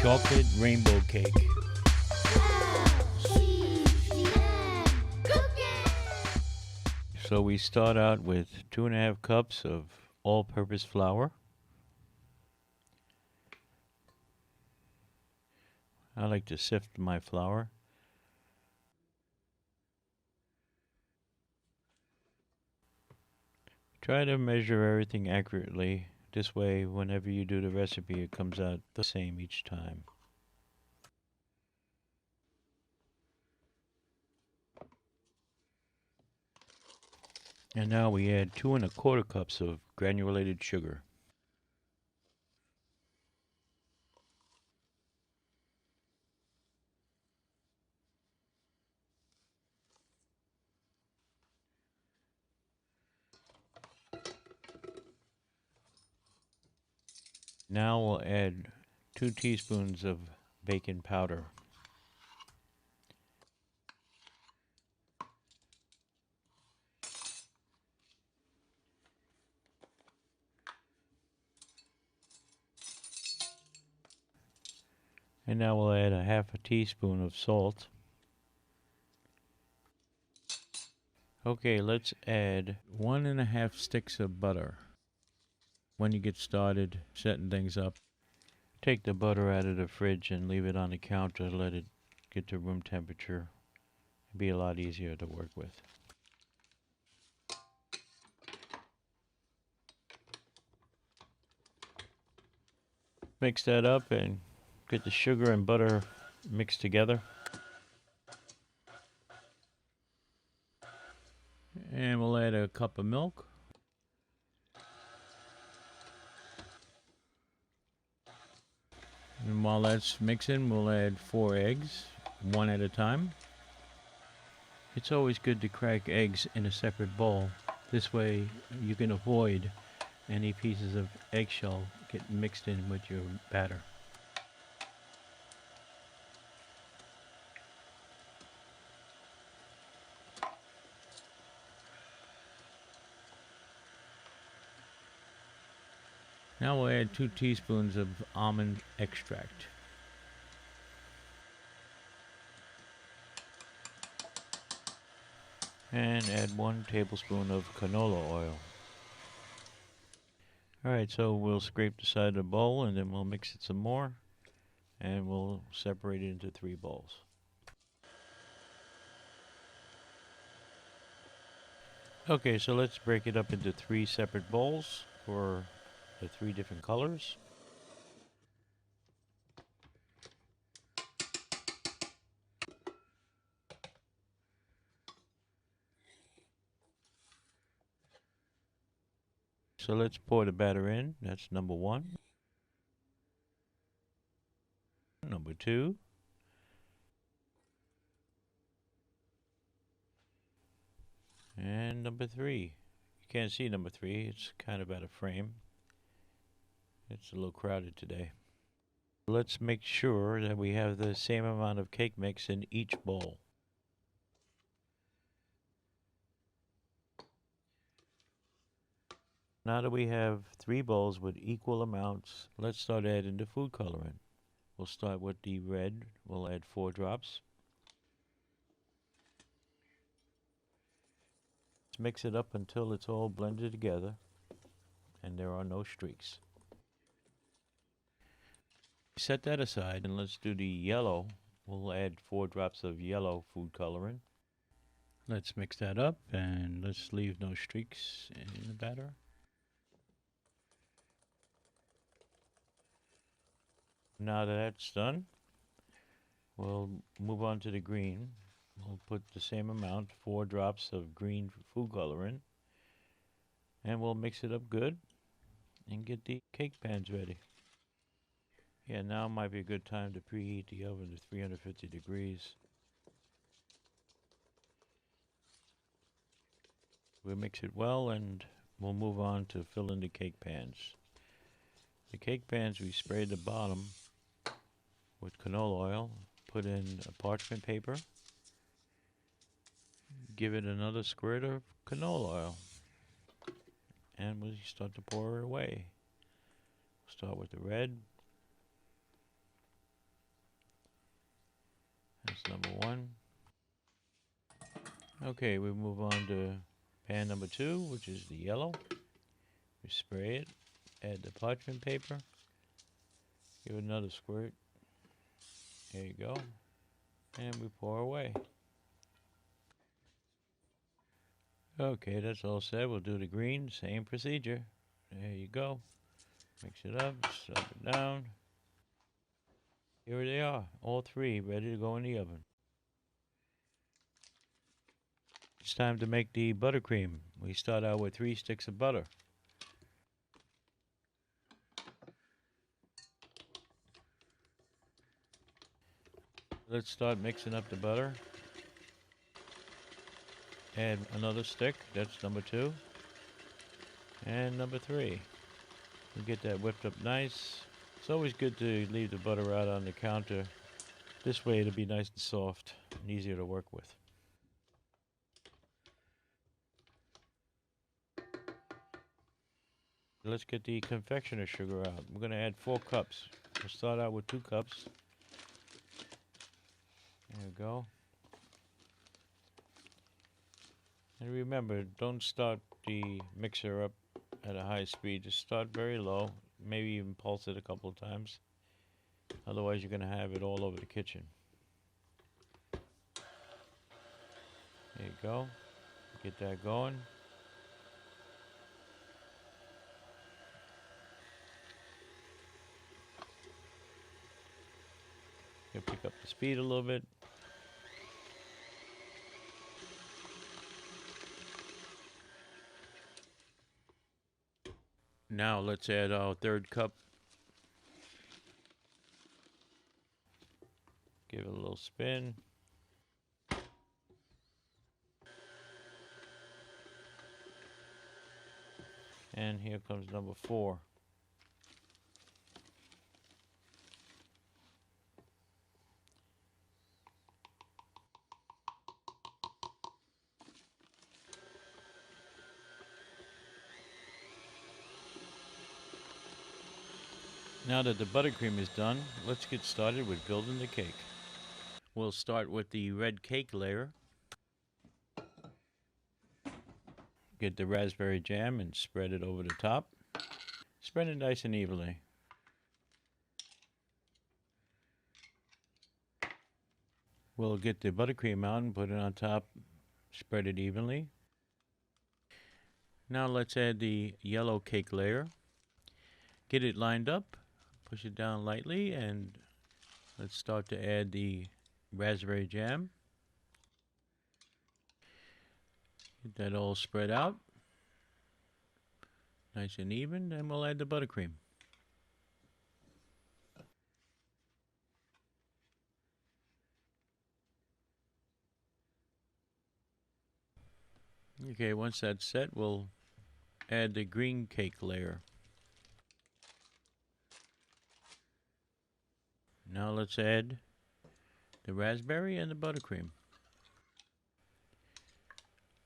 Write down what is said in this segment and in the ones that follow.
chocolate rainbow cake. So we start out with 2.5 cups of all-purpose flour. I like to sift my flour. Try to measure everything accurately. This way, whenever you do the recipe, it comes out the same each time. And now we add 2.25 cups of granulated sugar. Now we'll add 2 teaspoons of baking powder. And now we'll add a half a teaspoon of salt. Okay, let's add 1.5 sticks of butter. When you get started setting things up, take the butter out of the fridge and leave it on the counter. Let it get to room temperature. It'll be a lot easier to work with. Mix that up and get the sugar and butter mixed together. And we'll add a cup of milk. And while that's mixing, we'll add 4 eggs, one at a time. It's always good to crack eggs in a separate bowl. This way you can avoid any pieces of eggshell get mixed in with your batter. Now we'll add 2 teaspoons of almond extract. And add 1 tablespoon of canola oil. Alright, so we'll scrape the side of the bowl and then we'll mix it some more. And we'll separate it into 3 bowls. Okay, so let's break it up into 3 separate bowls for the 3 different colors. So let's pour the batter in. That's number 1. Number 2. And number 3. You can't see number 3. It's kind of out of frame. It's a little crowded today. Let's make sure that we have the same amount of cake mix in each bowl. Now that we have 3 bowls with equal amounts, let's start adding the food coloring. We'll start with the red. We'll add 4 drops. Let's mix it up until it's all blended together and there are no streaks. Set that aside and let's do the yellow. We'll add 4 drops of yellow food coloring. Let's mix that up and let's leave no streaks in the batter. Now that that's done, we'll move on to the green. We'll put the same amount, 4 drops of green food coloring, and we'll mix it up good and get the cake pans ready. Yeah, now might be a good time to preheat the oven to 350 degrees. We'll mix it well and we'll move on to filling the cake pans. The cake pans, we spray the bottom with canola oil, put in a parchment paper, give it another squirt of canola oil, and we start to pour it away. Start with the red, That's number one. Okay, we move on to pan number two, which is the yellow. We spray it, add the parchment paper, give it another squirt. There you go. And we pour away. Okay, that's all set. We'll do the green, same procedure. There you go. Mix it up, slap it down. Here they are, all three ready to go in the oven. It's time to make the buttercream. We start out with 3 sticks of butter. Let's start mixing up the butter. Add another stick, that's number 2. And number 3. We get that whipped up nice. It's always good to leave the butter out on the counter. This way it'll be nice and soft and easier to work with. Let's get the confectioner sugar out. We're going to add 4 cups. We'll start out with 2 cups. There we go. And remember, don't start the mixer up at a high speed. Just start very low. Maybe even pulse it a couple of times. Otherwise, you're going to have it all over the kitchen. There you go. Get that going. You pick up the speed a little bit. Now let's add our 3rd cup. Give it a little spin. And here comes number 4. Now that the buttercream is done, let's get started with building the cake. We'll start with the red cake layer. Get the raspberry jam and spread it over the top. Spread it nice and evenly. We'll get the buttercream out and put it on top. Spread it evenly. Now let's add the yellow cake layer. Get it lined up. Push it down lightly, and let's start to add the raspberry jam. Get that all spread out. Nice and even, and we'll add the buttercream. Okay, once that's set, we'll add the green cake layer. Now let's add the raspberry and the buttercream.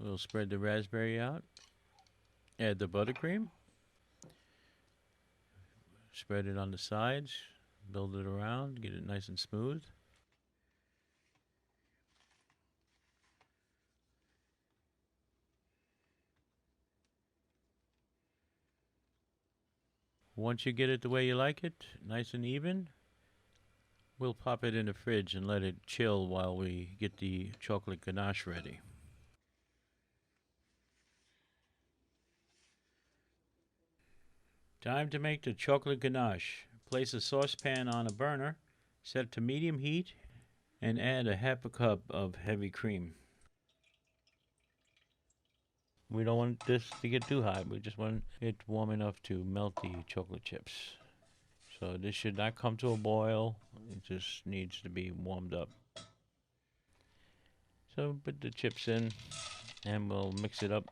We'll spread the raspberry out, add the buttercream, spread it on the sides, build it around, get it nice and smooth. Once you get it the way you like it, nice and even, we'll pop it in the fridge and let it chill while we get the chocolate ganache ready. Time to make the chocolate ganache. Place a saucepan on a burner, set to medium heat, and add a half a cup of heavy cream. We don't want this to get too hot. We just want it warm enough to melt the chocolate chips. So this should not come to a boil. It just needs to be warmed up. So put the chips in and we'll mix it up.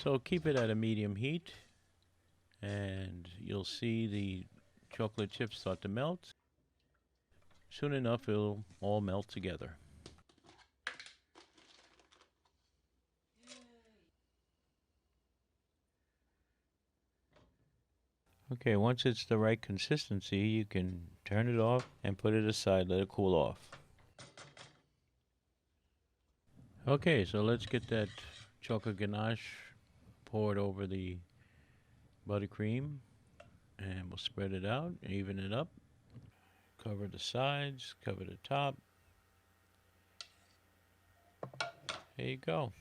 So keep it at a medium heat and you'll see the chocolate chips start to melt. Soon enough it'll all melt together. Okay, once it's the right consistency, you can turn it off and put it aside, let it cool off. Okay, so let's get that chocolate ganache poured over the buttercream, and we'll spread it out, even it up. Cover the sides, cover the top. There you go.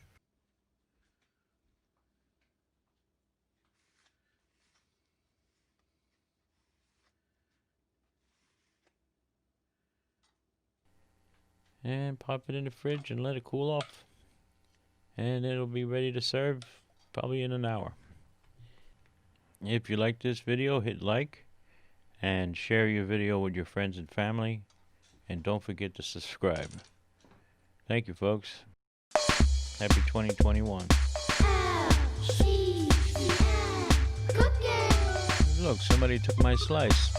And pop it in the fridge and let it cool off. And it'll be ready to serve probably in an hour. If you like this video, hit like and share your video with your friends and family. And don't forget to subscribe. Thank you, folks. Happy 2021. Look, somebody took my slice.